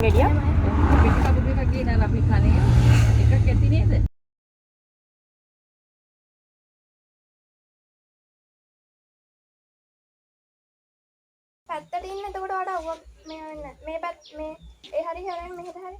ගෙඩියක් පිටි කපු දෙකක් ගෙනල්ලා අපි කනේ එකක් ඇති නේද? පැත්තට ඉන්න එතකොට වඩා අවුවක් මේ වෙන්න මේ පැත්ත මේ ඒ හරි හරයන් මෙහෙට හරි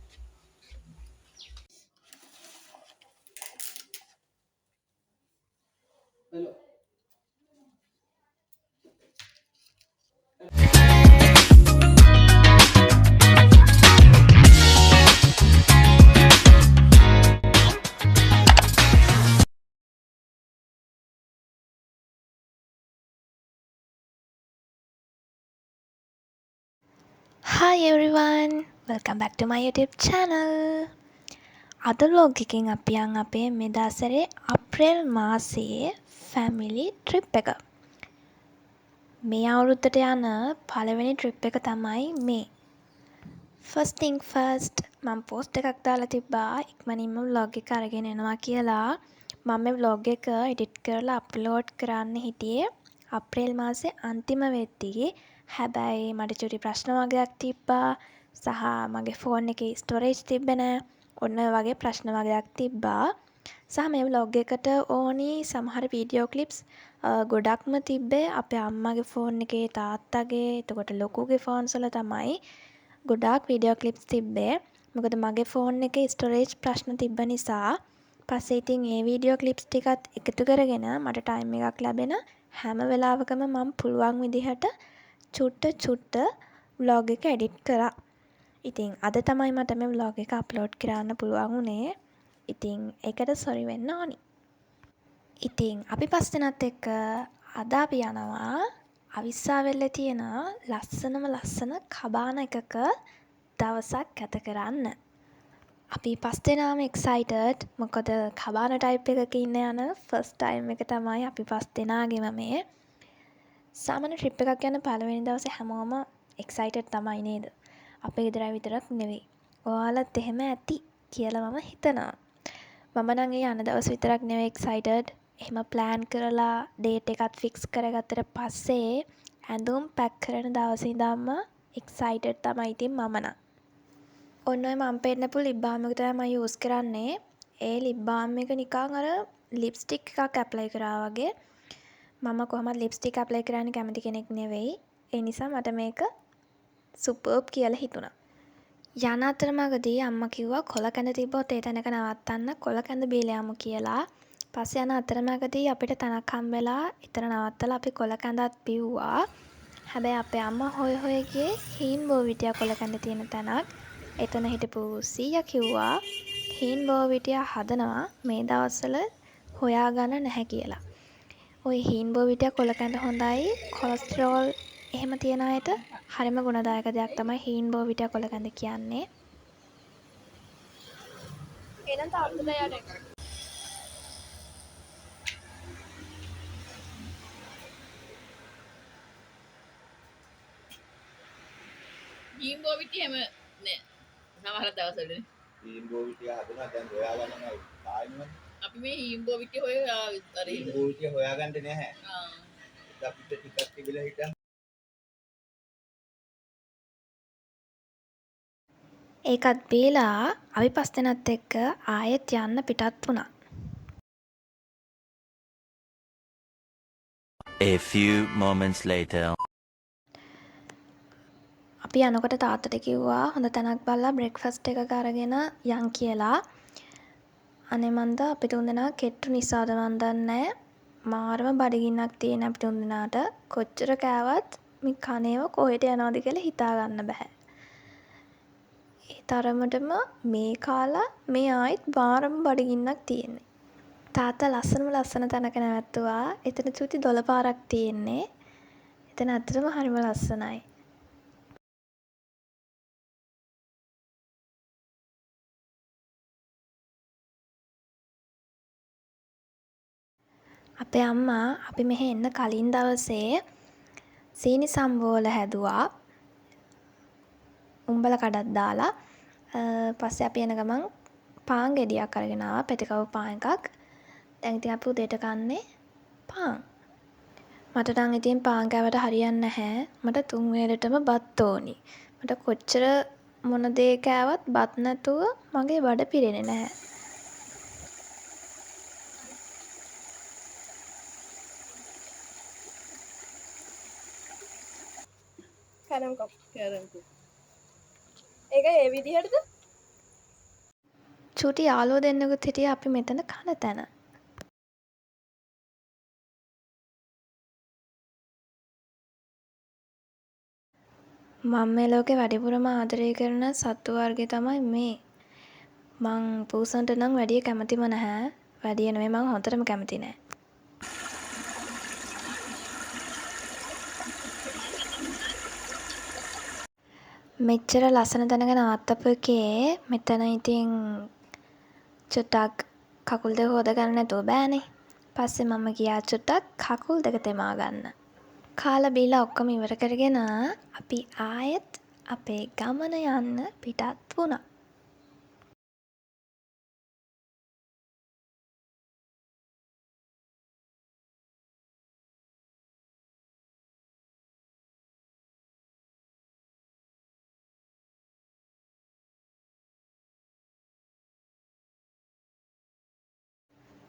Hi everyone, welcome back to my YouTube channel. අද vlog එකකින් අපි යන් අපේ මේ දවසේ අප්‍රේල් මාසයේ family trip එක. මේ අවුරුද්දට යන පළවෙනි trip එක තමයි මේ. First thing first, මම post එකක් දාලා තිබ්බා ඉක්මනින්ම vlog එක අරගෙන එනවා කියලා. මම මේ vlog එක edit කරලා upload කරන්න හිටියේ අප්‍රේල් මාසේ අන්තිම වෙද්දී. හැබැයි මට චුටි ප්‍රශ්න වගේක් තිබ්බා සහ මගේ ෆෝන් එකේ ස්ටෝරේජ් තිබ්බේ නැහැ. ඔන්න ඔය වගේ ප්‍රශ්න වගේක් තිබ්බා. සහ මේ vlog එකට ඕනි සමහර වීඩියෝ ක්ලිප්ස් ගොඩක්ම තිබ්බේ අපේ අම්මගේ ෆෝන් එකේ තාත්තගේ එතකොට ලොකුගේ ෆෝන්ස් වල තමයි ගොඩාක් වීඩියෝ ක්ලිප්ස් තිබ්බේ. මොකද මගේ ෆෝන් එකේ ස්ටෝරේජ් ප්‍රශ්න තිබ්බ නිසා පස්සේ ඉතින් ඒ වීඩියෝ ක්ලිප්ස් ටිකත් එකතු කරගෙන මට ටයිම් එකක් ලැබෙන හැම වෙලාවකම මම පුළුවන් විදිහට චුට්ට vlog එක edit කරා. ඉතින් අද තමයි මට මේ vlog එක upload කරන්න පුළුවන් වුණේ. ඉතින් ඒකට sorry වෙන්න ඕනි. ඉතින් අපි පස් දෙනාත් එක්ක අද අපි යනවා අවිස්සාවෙල්ලේ තියෙන ලස්සන කබාන එකක දවසක් ගත කරන්න. අපි පස් දෙනාම excited මොකද කබාන type එකක ඉන්න යන first time එක තමයි අපි පස් දෙනාගෙම මේ. සාමාන්‍ය ට්‍රිප් එකක් යන පළවෙනි දවසේ හැමෝම එක්සයිටඩ් තමයි නේද? අපේ ගෙදර විතරක් නෙවෙයි. ඔයාලත් එහෙම ඇති කියලා මම හිතනවා. මම නම් ඒ යන දවස් විතරක් නෙවෙයි එක්සයිටඩ්. එහෙම ප්ලෑන් කරලා ඩේට් එකත් ෆික්ස් කරගත්තට පස්සේ ඇඳුම් පැක් කරන දවසේ ඉඳන්ම එක්සයිටඩ් තමයි ඉතින් මම නම්. ඔන්න ඔය මම පෙන්නපු ලිප් බාම් එක තමයි මම යූස් කරන්නේ. ඒ ලිප් බාම් එක නිකන් අර ලිප්ස්ටික් එකක් ඇප්ලයි කරා වගේ. මම කොහොමද ලිප්ස්ටික් ඇප්ලයි කරන්න කැමති කෙනෙක් නෙවෙයි. ඒ නිසා මට මේක සුපර්බ් කියලා හිතුණා. යන අතරමඟදී අම්මා කිව්වා කොළ කැඳ තිබ්බොත් ඒ තැනක නවත්තන්න කොළ කැඳ බීලා යමු කියලා. පස්සේ යන අතරමඟදී අපිට තැනක් හම්බෙලා එතන නවත්තලා අපි කොළ කැඳත් බිව්වා. හැබැයි අපේ අම්මා හොය ගියේ හීන් බෝවිටියා කොළ කැඳ තියෙන තැනක්. එතන හිටපු සීයා කිව්වා හීන් බෝවිටියා හදනවා මේ දවස්වල හොයාගන්න නැහැ කියලා. ඔය හීන් බෝවිටියා කොළ කැඳ හොඳයි කොලෙස්ටරෝල් එහෙම තියන අයට හරිම ගුණදායක දෙයක් තමයි හීන් බෝවිටියා කොළ කැඳ කියන්නේ. එහෙනම් තාත්තට යන්න ජීම්බෝ පිටි හැම නෑ. සමහර දවස්වල ජීම්බෝ විටිය හදනවා දැන් හොයාගන්න නෑ තායිමනේ. අපි මේ ජීම්බෝ පිටි හොයලා අර ජීම්බෝ විටිය හොයාගන්න නැහැ. ආ අපිට ටිකක් තිබිලා හිටන්. ඒකත් බීලා අපි පස් දෙනත් එක්ක ආයෙත් යන්න පිටත් වුණා. A few moments later. අපි යනකොට තාත්තට කිව්වා හොඳ තැනක් බලලා බ්‍රෙක්ෆාස්ට් එකක් අරගෙන යන් කියලා. අනේ මන්ද අපි තුන්දෙනා කෙට්ටු නිසාද මන් දන්නේ මාරම බඩගින්නක් තියෙන අපි තුන්දෙනාට කොච්චර කෑවත් මේ කනේව කොහෙට යනවද කියලා හිතා ගන්න බෑ. ඒ තරමටම මේ කාලා මේ ආයිත් මාරම බඩගින්නක් තියෙන්නේ. තාත්තා ලස්සන තැනක නැවැත්තුවා. එතන චුටි දොළ පාරක් තියෙන්නේ. එතන ඇත්තටම හරිම ලස්සනයි. අපේ අම්මා අපි මෙහෙ එන්න කලින් දවසේ සීනි සම්බෝල හැදුවා. උම්බල කඩක් දාලා පස්සේ අපි එන ගමන් පාන් ගෙඩියක් අරගෙන ආවා. පෙතිකවු පාන් එකක්. දැන් ඉතින් අපි උදේට කන්නේ පාන්. මට නම් ඉතින් පාන් කෑවට හරියන්නේ නැහැ. මට තුන් වේලටම බත් ඕනි. මට කොච්චර මොන දේ කෑවත් බත් නැතුව මගේ බඩ පිරෙන්නේ නැහැ. කැරම්කෝ. කැරම්කෝ. ඒක ඒ විදිහටද? චූටි යාළුවෝ දෙන්නෙකුත් හිටියා අපි මෙතන කන තැන. මම මේ ලෝකේ වැඩිපුරම ආදරය කරන සත්තු වර්ගය තමයි මේ. මං පූසන්ට නම් වැඩිය කැමතිම නැහැ. වැඩිය නෙමෙයි මං හොඳටම කැමති නෑ. මෙච්චර ලස්සන තැනක නවත්තපු එකේ මෙතන ඉතින් චුට්ටක් කකුල් දෙක හොද ගන්න නැතුව බෑනේ. පස්සේ මම ගියා චුට්ටක් කකුල් දෙක තෙමා ගන්න. කාලා බීලා ඔක්කොම ඉවර කරගෙන අපි ආයෙත් අපේ ගමන යන්න පිටත් වුණා.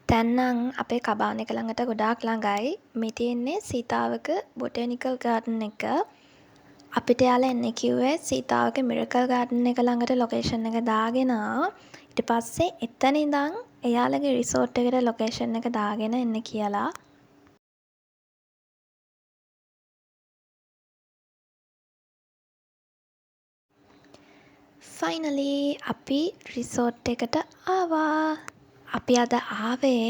දැන් නම් අපේ කබාන එක ළඟට ගොඩාක් ළඟයි. මේ තියෙන්නේ සීතාවක බොටැනිකල් ගාඩන් එක. අපිට යාලා එන්න කිව්වේ සීතාවක මිරකල් ගාඩන් එක ළඟට ලොකේෂන් එක දාගෙන ඊට පස්සේ එතන ඉඳන් එයාලගේ රිසෝට් එකට ලොකේෂන් එක දාගෙන එන්න කියලා. ෆයිනලි අපි රිසෝට් එකට ආවා. අපි අද ආවේ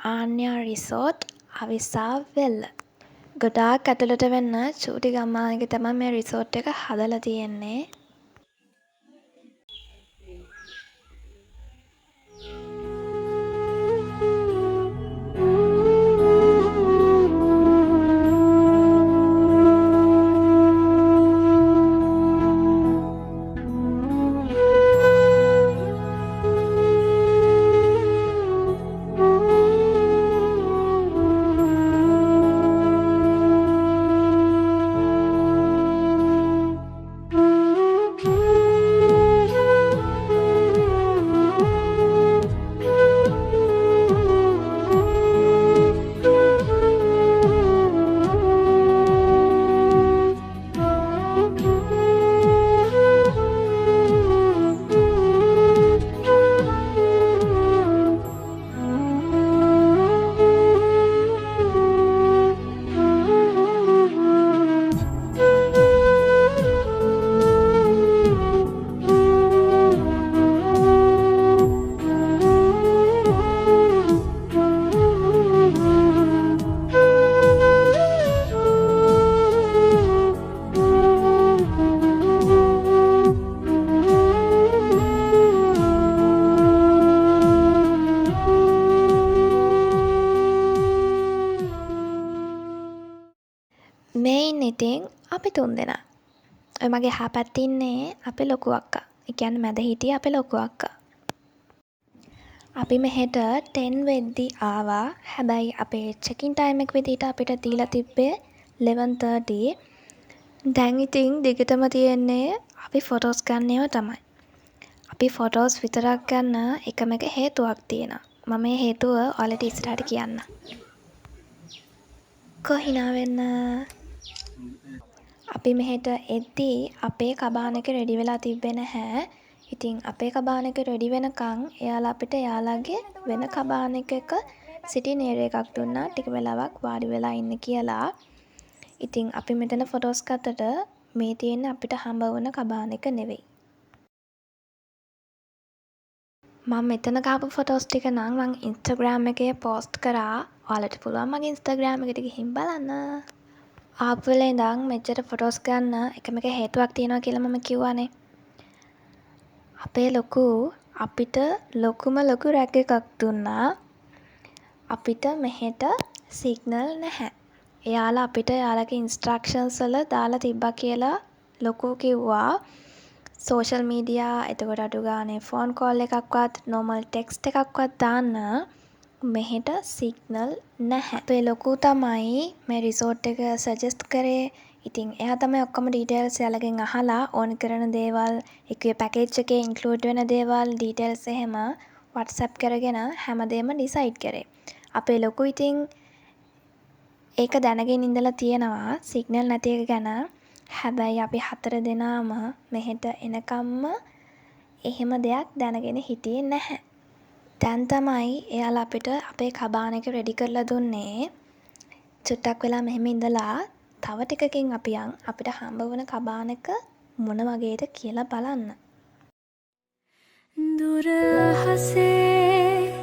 ආන්‍යා රිසෝට් අවිස්සාවෙල්ල. ගොඩාක් ඇතුළට වෙන්න චූටි ගම්මානක තමයි මේ රිසෝට් එක හදලා තියෙන්නේ. මෙයින් ඉතින් අපි තුන්දෙනා. ඔය මගේ එහා පැත්තේ ඉන්නේ අපේ ලොකු අක්කා. ඒ කියන්නේ මැද හිටියේ අපේ ලොකු අක්කා. අපි මෙහෙට 10 වෙද්දි ආවා. හැබැයි අපේ චෙකින් ටයිම් එක විදිහට අපිට දීලා තිබ්බේ 11:30. දැන් ඉතින් දිගටම තියෙන්නේ අපි ෆොටෝස් ගන්න ඒවා තමයි. අපි ෆොටෝස් විතරක් ගන්න එකම එක හේතුවක් තියෙනවා. මම මේ හේතුව ඔයාලට ඉස්සරහට කියන්න. කොහිනා වෙන්න අපි මෙහෙට එද්දී අපේ කබාන එක රෙඩි වෙලා තිබ්බේ නැහැ. ඉතින් අපේ කබාන එක රෙඩි වෙනකන් එයාලා අපිට එයාලගේ වෙන කබාන එකක සිටින් ඒරියා එකක් දුන්නා ටික වෙලාවක් වාඩි වෙලා ඉන්න කියලා. ඉතින් අපි මෙතන ෆොටෝස් ගත්තට මේ තියෙන්නේ අපිට හම්බ වුණ කබාන එක නෙවෙයි. මම මෙතන ගාපු ෆොටෝස් ටික නම් මම Instagram එකේ පෝස්ට් කරා. ඔයාලට පුළුවන් මගේ Instagram එකට ගිහින් බලන්න. ආපු වෙලේ ඉඳන් මෙච්චර ෆොටෝස් ගන්න එකම එක හේතුවක් තියෙනවා කියලා මම කිව්වනේ. අපේ ලොකු අපිට ලොකුම ලොකු රැග් එකක් දුන්නා. අපිට මෙහෙට සිග්නල් නැහැ. එයාලා අපිට එයාලගේ ඉන්ස්ට්‍රක්ෂන්ස් වල දාලා තිබ්බා කියලා ලොකු කිව්වා. සෝෂල් මීඩියා එතකොට අඩු ගානේ ෆෝන් කෝල් එකක්වත් නෝමල් ටෙක්ස්ට් එකක්වත් දාන්න මෙහෙට සිග්නල් නැහැ. අපේ ලොකු තමයි මේ රිසෝට් එක සජෙස්ට් කරේ. ඉතින් එයා තමයි ඔක්කොම ඩීටේල්ස් එයාලගෙන් අහලා ඕන කරන දේවල් එකේ පැකේජ් එකේ ඉන්ක්ලූඩ් වෙන දේවල් ඩීටේල්ස් එහෙම WhatsApp කරගෙන හැමදේම ඩිසයිඩ් කරේ. අපේ ලොකු ඉතින් ඒක දැනගෙන ඉඳලා තියෙනවා සිග්නල් නැති එක ගැන. හැබැයි අපි 4 දෙනාම මෙහෙට එනකම්ම එහෙම දෙයක් දැනගෙන හිටියේ නැහැ. දැන් තමයි එයාලා අපිට අපේ කබාන එක රෙඩි කරලා දුන්නේ. චුට්ටක් වෙලා මෙහෙම ඉඳලා තව ටිකකින් අපි අපිට හම්බ වුණ කබාන එක මොන වගේද කියලා බලන්න. දුර අහසේ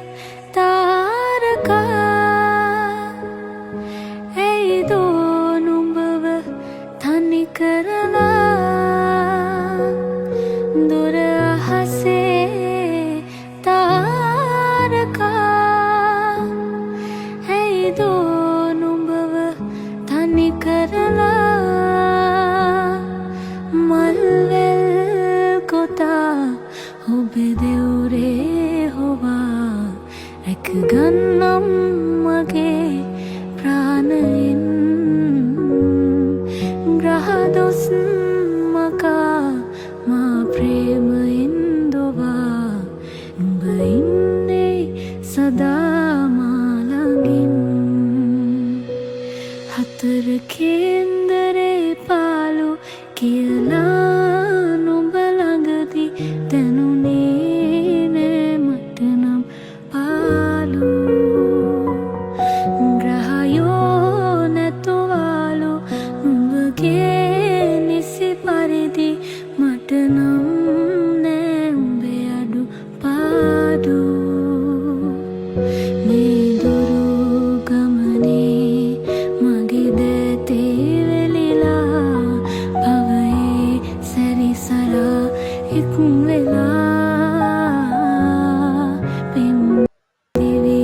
තාරකා ඇයිදෝ නුඹව තනි කරලා දුර අහසේ තාරකා ඇයිදෝ නුඹව තනි කරලා මල්වැල් කොතා ඔබේ දෙවුරේ හොවා රැකගන්නම් මගේ ප්‍රාණයෙන් ග්‍රහදොස් මකා මා ප්‍රේමයෙන් දොවා උඹ ඉන්නේ සදා මා ළඟින් හතර කේන්දරේ පාලු කියලා නුඹ ළඟදී දැනුනේ නෑ මට නම් පාලු ග්‍රහයෝ නැතුවාලු නුඹගේ නිසි පරිදි මට නම් නෑ උඹේ අඩු පාඩු මේ දුරු ගමනේ මගේ දැතේ වෙලිලා භවයේ සැරිසරා එක් වෙලා පෙම් දිවි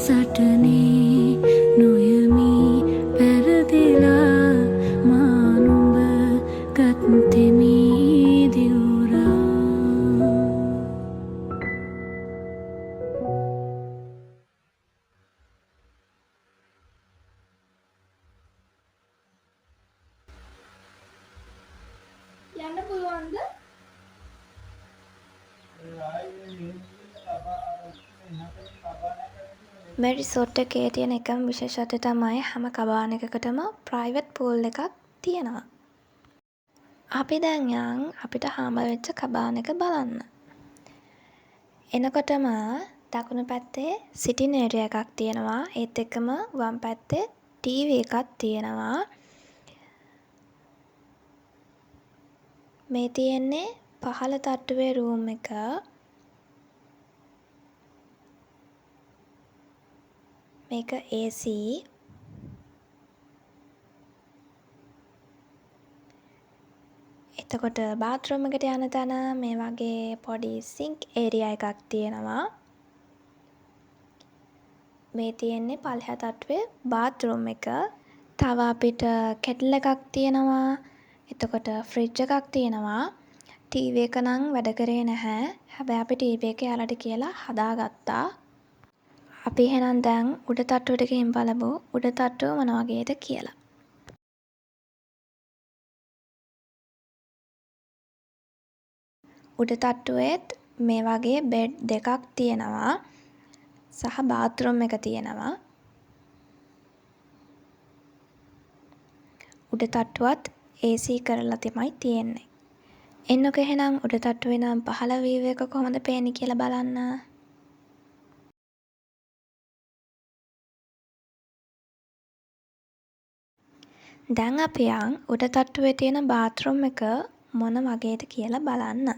සටනේ නොයමි පැරදිලා මා නුඹ ගත්තෙමි දිවුරා. යන්න පුළුවන්ද? මේ රිසෝට් එකේ තියෙන එකම විශේෂත්වය තමයි හැම කබාන එකකටම ප්‍රයිවට් පූල් එකක් තියෙනවා. අපි දැන් යන් අපිට හම්බ වෙච්ච කබාන එක බලන්න. එනකොටම දකුණු පැත්තේ සිටින් ඒරියා එකක් තියෙනවා. ඒත් එක්කම වම් පැත්තේ ටීවී එකක් තියෙනවා. මේ තියෙන්නේ පහළ තට්ටුවේ රූම් එක. මේක AC. එතකොට බාත්රූම් එකට යන තැන මේ වගේ පොඩි සින්ක් ඒරියා එකක් තියෙනවා. මේ තියෙන්නේ පල්ලෙහා තට්ටුවේ බාත්රූම් එක. තව අපිට කෙටල් එකක් තියෙනවා. එතකොට ෆ්‍රිජ් එකක් තියෙනවා. ටීවී එක නම් වැඩ කරේ නැහැ. හැබැයි අපි ටීවී එක යාලට කියලා හදාගත්තා. අපි එහෙනම් දැන් උඩ තට්ටුවට ගිහින් බලමු උඩ තට්ටුව මොන වගේද කියලා. උඩ තට්ටුවේත් මේ වගේ බෙඩ් දෙකක් තියෙනවා. සහ බාත්රූම් එක තියෙනවා. උඩ තට්ටුවත් AC කරලා තමයි තියෙන්නේ. එන්නකෝ එහෙනම් උඩ තට්ටුවේ නම් පහළ වීව් එක කොහොමද පේන්නේ කියලා බලන්න. දැන් අපි උඩ තට්ටුවේ තියෙන බාත්රූම් එක මොන වගේද කියලා බලන්න.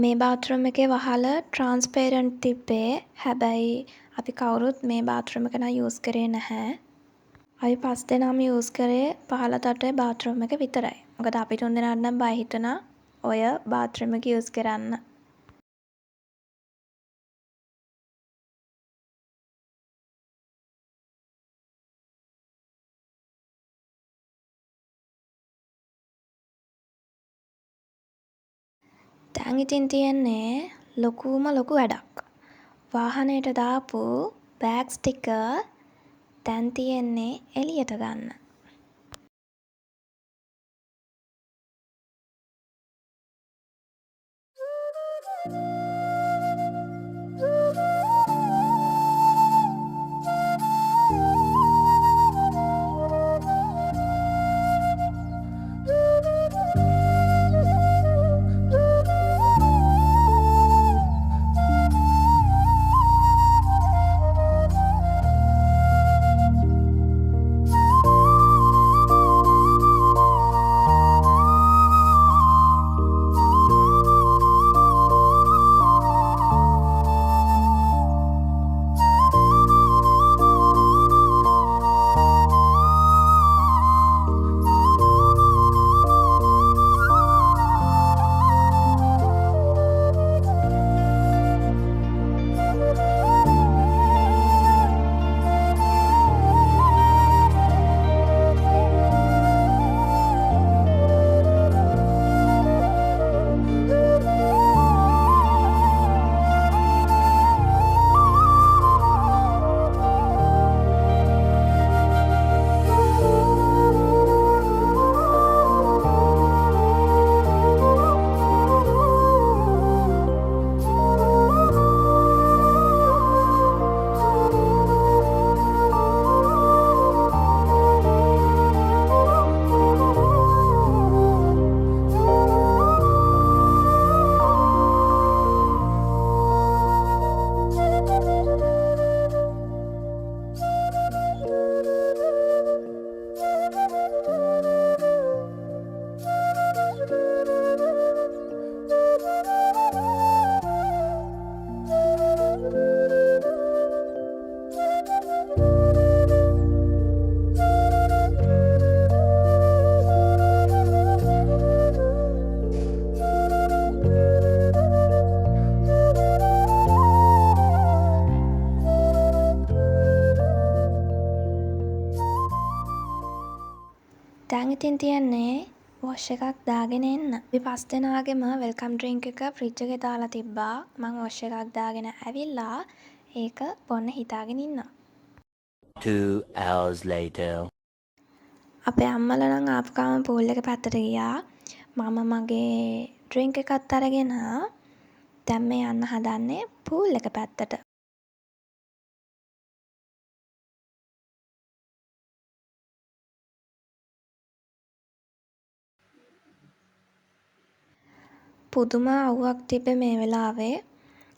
මේ බාත්රූම් එකේ වහල ට්‍රාන්ස්පේරන්ට් තිබ්බේ. හැබැයි අපි කවුරුත් මේ බාත්රූම් එක නම් යූස් කරේ නැහැ. අපි 5 දෙනාම යූස් කරේ පහළ තට්ටුවේ බාත්රූම් එක විතරයි. මොකද අපි 3 දෙනාට නම් බය හිතුණා ඔය බාත්රූම් එක යූස් කරන්න. දැන් ඉතින් තියෙන්නේ ලොකු වැඩක්. වාහනයට දාපු බෑග්ස් ටික දැන් තියෙන්නේ එළියට ගන්න. දැන් ඉතින් තියෙන්නේ වොෂ් එකක් දාගෙන එන්න. අපි 5 දෙනාගේම වෙල්කම් ඩ්‍රින්ක් එක ෆ්‍රිජ් එකේ දාලා තිබ්බා. මං වොෂ් එකක් දාගෙන ඇවිල්ලා ඒක බොන්න හිතාගෙන ඉන්නවා. 2 hours later. අපේ අම්මලා නම් ආපු ගමන් පූල් එක පැත්තට ගියා. මම මගේ ඩ්‍රින්ක් එකත් අරගෙන දැන් මේ යන්න හදන්නේ පූල් එක පැත්තට. පුදුම අවුවක් තිබ්බේ මේ වෙලාවේ.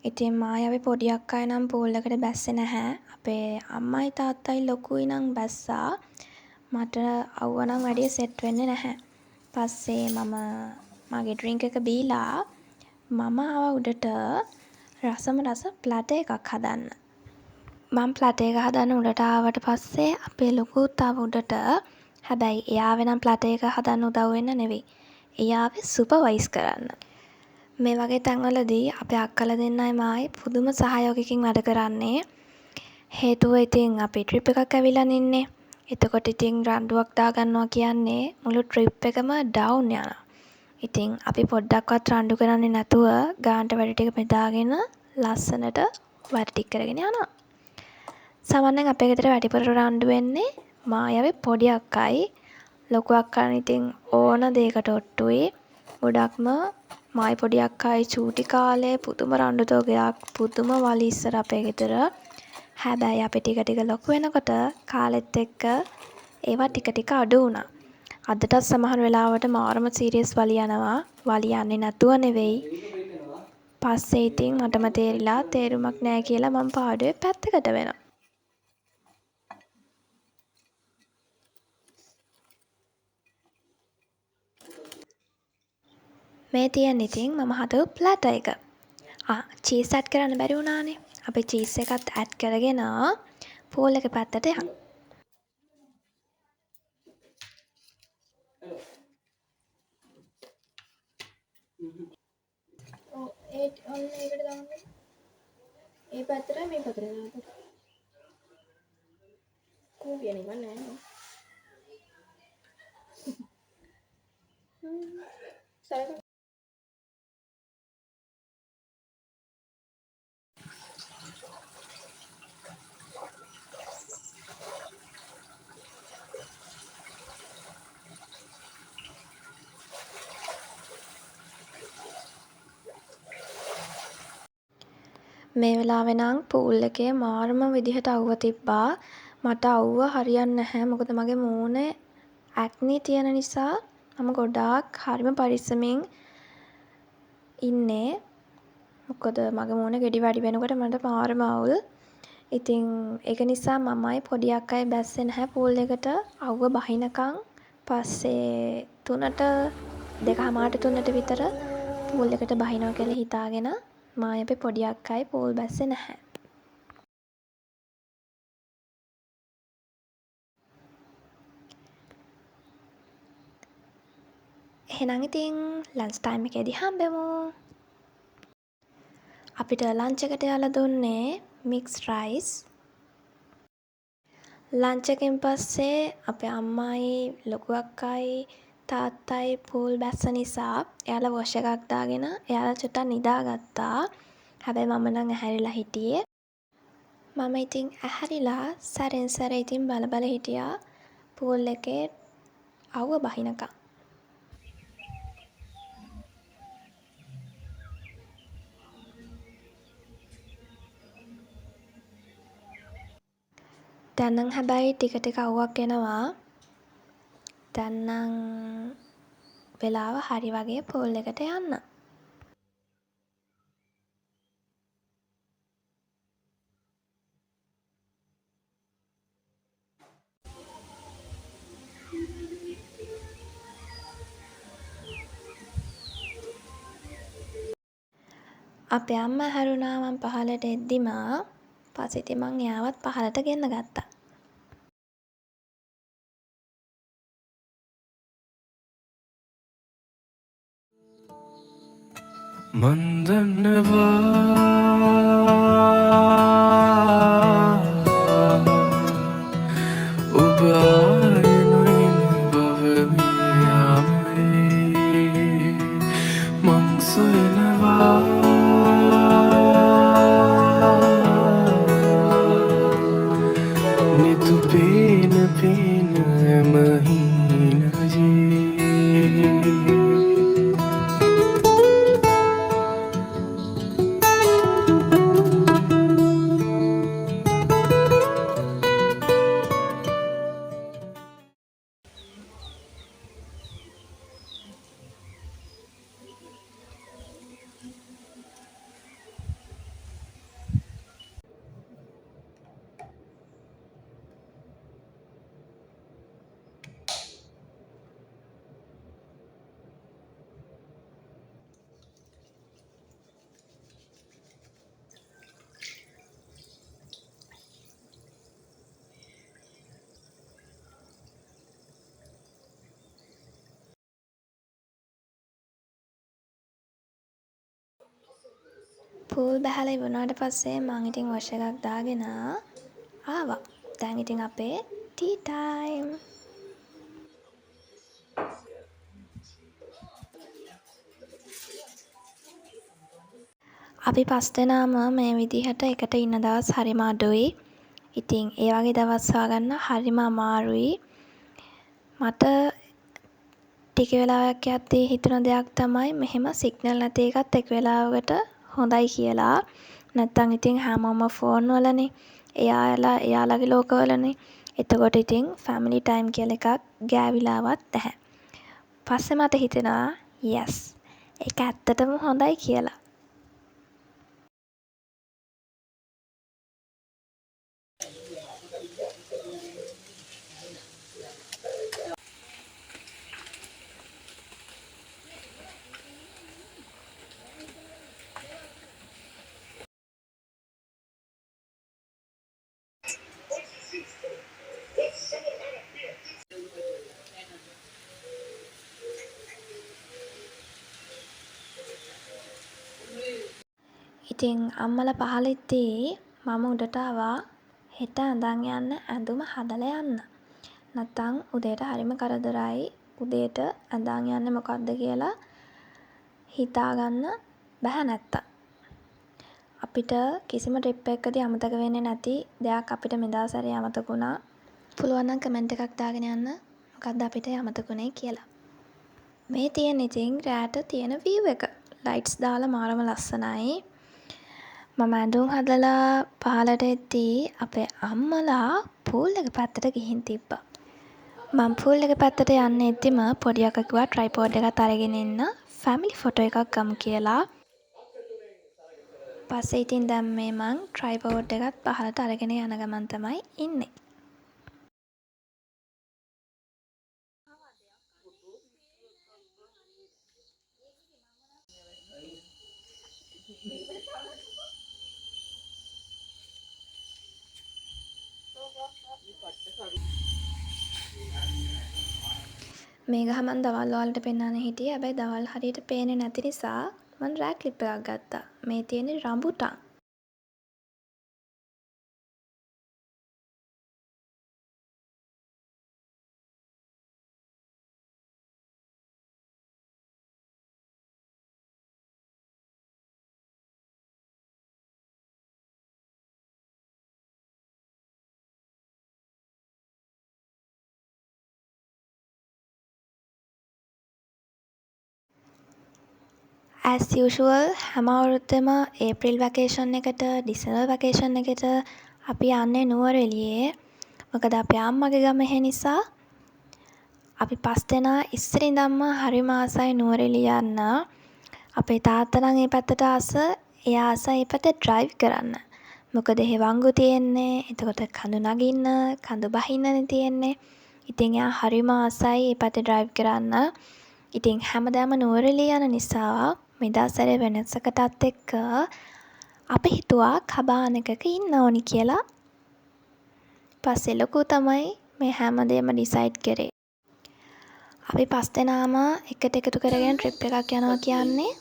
ඉතින් මායාවේ පොඩි අක්කයි නම් පූල් එකට බැස්සේ නැහැ. අපේ අම්මයි තාත්තයි ලොකුයි නම් බැස්සා. මට අවුව නම් වැඩිය සෙට් වෙන්නේ නැහැ. පස්සේ මම මගේ ඩ්‍රින්ක් එක බීලා මම ආවා උඩට රසම රස ප්ලැටර් එකක් හදන්න. මම ප්ලැටර් එක හදන්න උඩට ආවට පස්සේ අපේ ලොකුත් ආවා උඩට. හැබැයි එයා ආවේ නම් ප්ලැටර් එක හදන්න උදව් වෙන්න නෙවෙයි. එයා ආවේ සුපර්වයිස් කරන්න. මේ වගේ තැන්වලදී අපේ අක්කලා දෙන්නයි මායි පුදුම සහයෝගයකින් වැඩ කරන්නේ. හේතුව ඉතින් අපි ට්‍රිප් එකක් ඇවිල්ලා ඉන්නේ. එතකොට ඉතින් රණ්ඩුවක් දාගන්නවා කියන්නේ මුළු ට්‍රිප් එකම ඩවුන් යනවා. ඉතින් අපි පොඩ්ඩක්වත් රණ්ඩු කරන්නේ නැතුව ගානට වැඩ ටික බෙදාගෙන ලස්සනට වැඩ ටික කරගෙන යනවා. සාමාන්‍යයෙන් අපේ ගෙදර වැඩිපුර රණ්ඩු වෙන්නේ මායාවේ පොඩි අක්කයි. ලොකු අක්කා ඉතින් ඕන දෙයකට ඔට්ටුයි. ගොඩක්ම මායි පොඩි අක්කයි චූටි කාලේ පුදුම රණ්ඩු තෝගයක් පුදුම වලි ඉස්සර අපේ ගෙදර. හැබැයි අපි ටික ටික ලොකු වෙනකොට කාලෙත් එක්ක ඒවා ටික ටික අඩු වුණා. අදටත් සමහර වෙලාවට මාරම සීරියස් වලි යනවා. වලි යන්නේ නැතුව නෙවෙයි. පස්සේ ඉතින් මටම තේරිලා තේරුමක් නැහැ කියලා මම පාඩුවේ පැත්තකට වෙනවා. මේ තියෙන ඉතින් මම හදපු ප්ලැටර් එක. චීස් ඇඩ් කරන්න බැරි වුණානේ. අපි චීස් එකත් ඇඩ් කරගෙන පූල් එක පැත්තට යන්න. ඔන්න ඒකට දාන්න. ඒ පැත්තට මේ පැත්තට දාන්න. කෝපිය නෙමෙයි නෑ. සරල මේ වෙලාවේ නම් පූල් එකේ මාරම විදිහට අවුව තිබ්බා. මට අවුව හරියන්නේ නැහැ. මොකද මගේ මූණේ ඇක්නි තියෙන නිසා මම ගොඩාක් හරිම පරිස්සමින් ඉන්නේ. මොකද මගේ මූණ ගෙඩි වැඩි වෙනකොට මට මාරම අවුල්. ඉතින් ඒක නිසා මමයි පොඩි අක්කයි බැස්සේ නැහැ පූල් එකට අවුව බහිනකම්. පස්සේ 3ට 2:30 විතර පූල් එකට බහිනවා කියලා හිතාගෙන මායි අපේ පොඩි අක්කයි පූල් බැස්සේ නැහැ. එහෙනම් ඉතින් ලන්ච් ටයිම් එකේදී හම්බෙමු. අපිට ලන්ච් එකට යාලා දුන්නේ මික්ස් රයිස්. ලන්ච් එකෙන් පස්සේ අපේ අම්මයි ලොකු අක්කයි තාත්තයි පූල් බැස්ස නිසා එයාලා වොෂ් එකක් දාගෙන එයාලා චුට්ටක් නිදාගත්තා. හැබැයි මම නම් ඇහැරිලා හිටියේ. මම ඉතින් ඇහැරිලා සැරෙන් සැර ඉතින් බල හිටියා පූල් එකේ අවුව බහිනකම්. දැන් නම් හැබැයි ටික අවුවක් එනවා. දැන් නම් වෙලාව හරි වගේ පූල් එකට යන්න. අපේ අම්මා හැරුණා මං පහලට එද්දිම. පස්සේ ඉතින් මං එයාවත් පහලට ගෙන්න ගත්තා. මන්දන්නවා ඔබ ආයනුයින් බවමියාමේ මං සොයනවා නිතු පේන මහිනජේ පූල් බැහැලා ඉවරනාට පස්සේ මං ඉතින් වොෂ් එකක් දාගෙන ආවා. දැන් ඉතින් අපේ ටී ටයිම්. අපි 5 දෙනාම මේ විදිහට එකට ඉන්න දවස් හරිම අඩුයි. ඉතින් ඒ වගේ දවස් හොයාගන්න හරිම අමාරුයි. මට ටික වෙලාවක් යද්දී හිතුණ දෙයක් තමයි මෙහෙම සිග්නල් නැති එකත් එක් වෙලාවකට හොඳයි කියලා. නැත්තම් ඉතින් හැමෝම ෆෝන් වලනේ. එයාලගේ ලෝකවලනේ. එතකොට ඉතින් ෆැමිලි ටයිම් කියලා එකක් ගෑවිලාවත් නැහැ. පස්සේ මට හිතෙනවා යස් ඒක ඇත්තටම හොඳයි කියලා. ඉතින් අම්මලා පහලිද්දී මම උඩට ආවා හෙට අඳන් යන්න ඇඳුම හදලා යන්න. නැත්තම් උදේට හරිම කරදරයි. උදේට අඳන් යන්නේ මොකක්ද කියලා හිතාගන්න බැහැ නැත්තම්. අපිට කිසිම ට්‍රිප් එකකදී අමතක වෙන්නේ නැති දෙයක් අපිට මෙදා සැරේ අමතක වුණා. පුළුවන් නම් කමෙන්ට් එකක් දාගෙන යන්න මොකක්ද අපිට අමතක වුණේ කියලා. මේ තියෙන ඉතින් රෑට තියෙන view එක. ලයිට්ස් දාලා මාරම ලස්සනයි. මම ඇඳුම් හදලා පහලට එද්දී අපේ අම්මලා පූල් එක පැත්තට ගිහින් තිබ්බා. මම පූල් එක පැත්තට යන්න එද්දිම පොඩි අක්කා කිව්වා ට්‍රයිපෝඩ් එකත් අරගෙන එන්න ෆැමිලි ෆොටෝ එකක් ගමු කියලා. පස්සේ ඉතින් දැන් මේ මං ට්‍රයිපෝඩ් එකත් පහලට අරගෙන යන ගමන් තමයි ඉන්නේ. මේ ගහ මං දවල් වලට පෙන්වන්න හිටියේ. හැබැයි දවල් හරියට පේන්නේ නැති නිසා මං රෑ ක්ලිප් එකක් ගත්තා. මේ තියෙන්නේ රඹුටන්. as usual හැම අවුරුද්දෙම ඒප්‍රිල් වැකේෂන් එකට ඩිසෙම්බර් වැකේෂන් එකට අපි යන්නේ නුවරඑළියේ. මොකද අපේ අම්මගේ ගම එහෙ නිසා අපි 5 දෙනා ඉස්සර ඉඳන්ම හරිම ආසයි නුවරඑළිය යන්න. අපේ තාත්තා නම් ඒ පැත්තට ආස. එයා ආසයි ඒ පැත්තේ ඩ්‍රයිව් කරන්න. මොකද එහෙ වංගු තියෙන්නේ. එතකොට කඳු නගින්න, කඳු බහින්නනේ තියෙන්නේ. ඉතින් එයා හරිම ආසයි ඒ පැත්තේ ඩ්‍රයිව් කරන්න. ඉතින් හැමදාම නුවරඑළිය යන නිසා මෙදා සැරේ වෙනසකටත් එක්ක අපි හිතුවා කබාන එකක ඉන්න ඕනි කියලා. පස්සේ ලොකු තමයි මේ හැමදේම ඩිසයිඩ් කරේ. අපි 5 දෙනාම එකට එකතු කරගෙන ට්‍රිප් එකක් යනවා කියන්නේ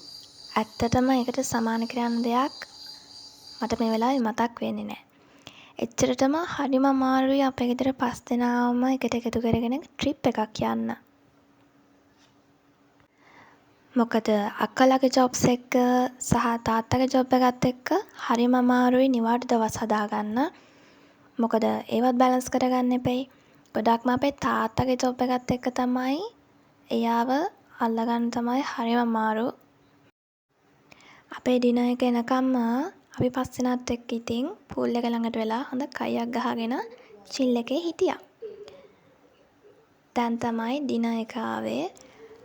ඇත්තටම ඒකට සමාන කරන්න දෙයක් මට මේ වෙලාවේ මතක් වෙන්නේ නැහැ. එච්චරටම හරිම අමාරුයි අපේ ගෙදර 5 දෙනාම එකට එකතු කරගෙන ට්‍රිප් එකක් යන්න. මොකද අක්කලාගේ ජොබ්ස් එක්ක සහ තාත්තගේ ජොබ් එකත් එක්ක හරිම අමාරුයි නිවාඩු දවස් හදාගන්න. මොකද ඒවත් බැලන්ස් කරගන්න එපෙයි. ගොඩක්ම අපේ තාත්තගේ ජොබ් එකත් එක්ක තමයි එයාව අල්ලගන්න තමයි හරිම අමාරු. අපේ ඩිනර් එක එනකම්ම අපි 5 දෙනාත් එක්ක ඉතින් පූල් එක ළඟට වෙලා හොඳ කයියක් ගහගෙන චිල් එකේ හිටියා. දැන් තමයි ඩිනර් එක ආවේ.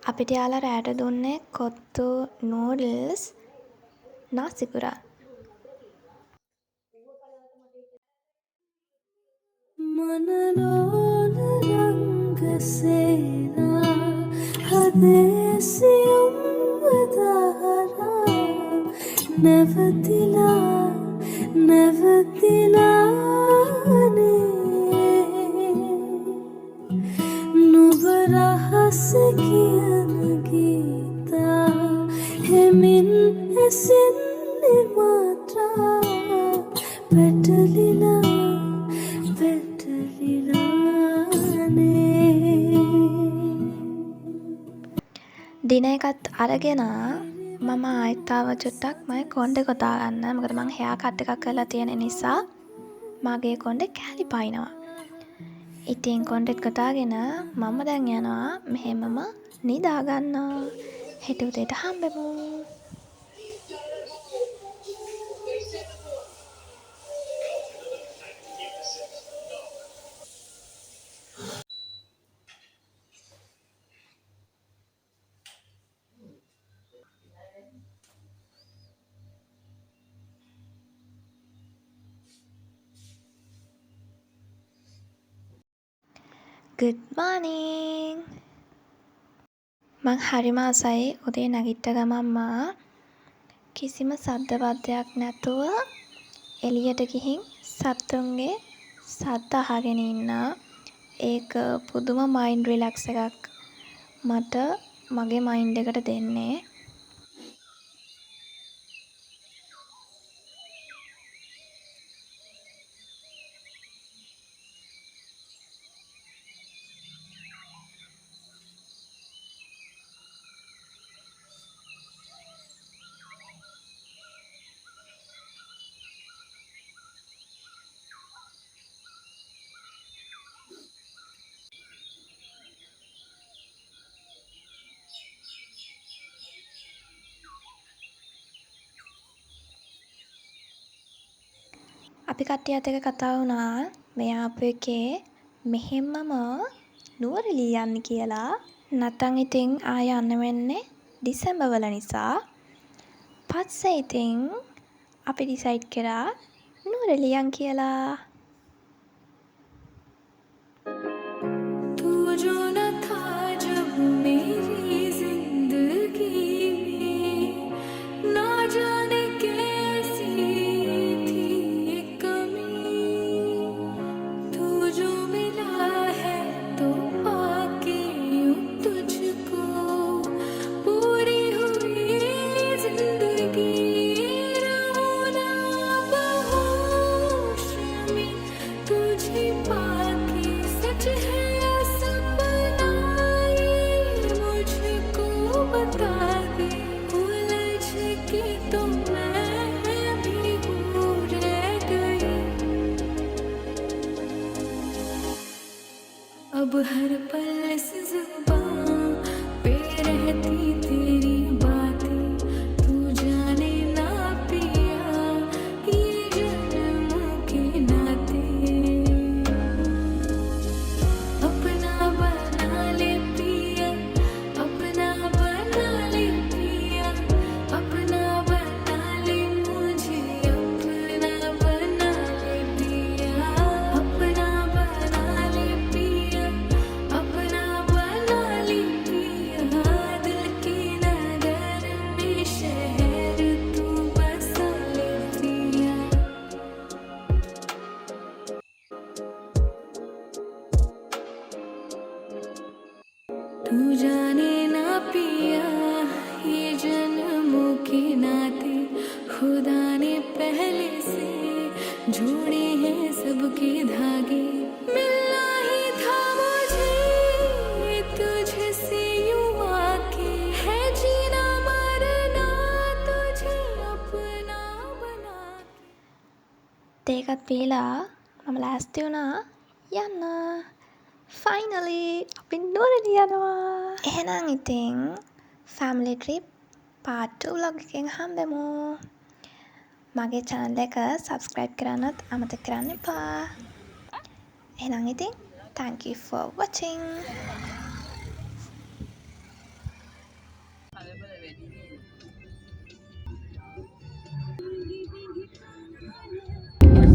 අපිට යාලා රෑට දුන්නේ කොත්තු නූඩල්ස් නාසිකුරා. මනලෝල රංගසේනා හදේසියුම් වදාරා නැවතිලානේ නුඹ රහස කියන ගීතා හෙමින් ඇසෙන්නේ මාත්‍රා දින එකත් අරගෙන මම ආයෙත් ආව චුට්ටක් මගේ කොණ්ඩේ කොතා ගන්න. මොකද මං හෙයා කට් එකක් කරලා තියෙන නිසා මගේ කොණ්ඩේ කැලි පයින්නවා. ඉතින් කොණ්ඩෙත් කොතාගෙන මම දැන් යනවා මෙහෙමම නිදා ගන්න. හෙට උදේට හම්බෙමු. good morning. මං හරිම ආසයි උදේ නැගිට්ට ගමන්ම කිසිම සද්ද වර්ධයක් නැතුව එළියට ගිහින් සත්තුන්ගේ සද්ද අහගෙන ඉන්න. ඒක පුදුම මයින්ඩ් රිලැක්ස් එකක් මට මගේ මයින්ඩ් එකට දෙන්නේ. අපි කට්ටියත් එක්ක කතා වුණා මේ ආපු එකේ මෙහෙම්මම නුවරඑළිය යන්න කියලා. නැත්තම් ඉතින් ආය යන්න වෙන්නේ දෙසැම්බර් වල නිසා. පස්සේ ඉතින් අපි ඩිසයිඩ් කරා නුවරඑළිය යන් කියලා. तू जो न था जब मेरी जिंदगी में ना जाने कैसी थी ये कमी तू जो मिला है तो पाके यूं तुझको पूरी हुई जिंदगी रहूं ना बहोश में तुझे पाके सच है या सपना ये मुझको बता दे उलझ के तो मैं भी हूँ रह गई अब हर पल इस जुबान पे रहती तेरी बातें तू जाने ना पिया ये जन्मों के नाते अपना बना ले पिया अपना बना ले पिया अपना बना ले मुझे अपना बना ले पिया अपना बना ले पिया अपना बना ले पिया दिल की नगर में शहर तू बसा ले पिया तू जाने ना पिया ये जन्मों के नाते खुदा ने पहले से जोड़े हैं सबके धागे मिलना ही था मुझे तुझसे यूं आके है जीना मरना तुझे अपना बना के ඒකත් පීලා මම ලෑස්ති වුණා යන්න. ෆයිනලි අපි නුවරඑළිය යනවා. එහෙනම් ඉතින් ෆැමිලි ට්‍රිප් පාර්ට් 2 vlog එකෙන් හම්බෙමු. මගේ channel එක subscribe කරන්නත් අමතක කරන්න එපා. එහෙනම් ඉතින් thank you for watching.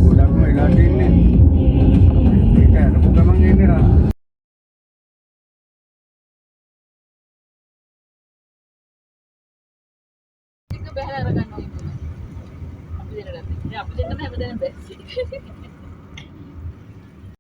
ගොඩක් වෙලා තින්නේ. ඒක අරපු ගමන් එන්නේ නා. එක බහැලා අරගන්නවා ඉතින්. අපි දෙන්නට. අපි දෙන්නම හැමදේම බැස්සේ.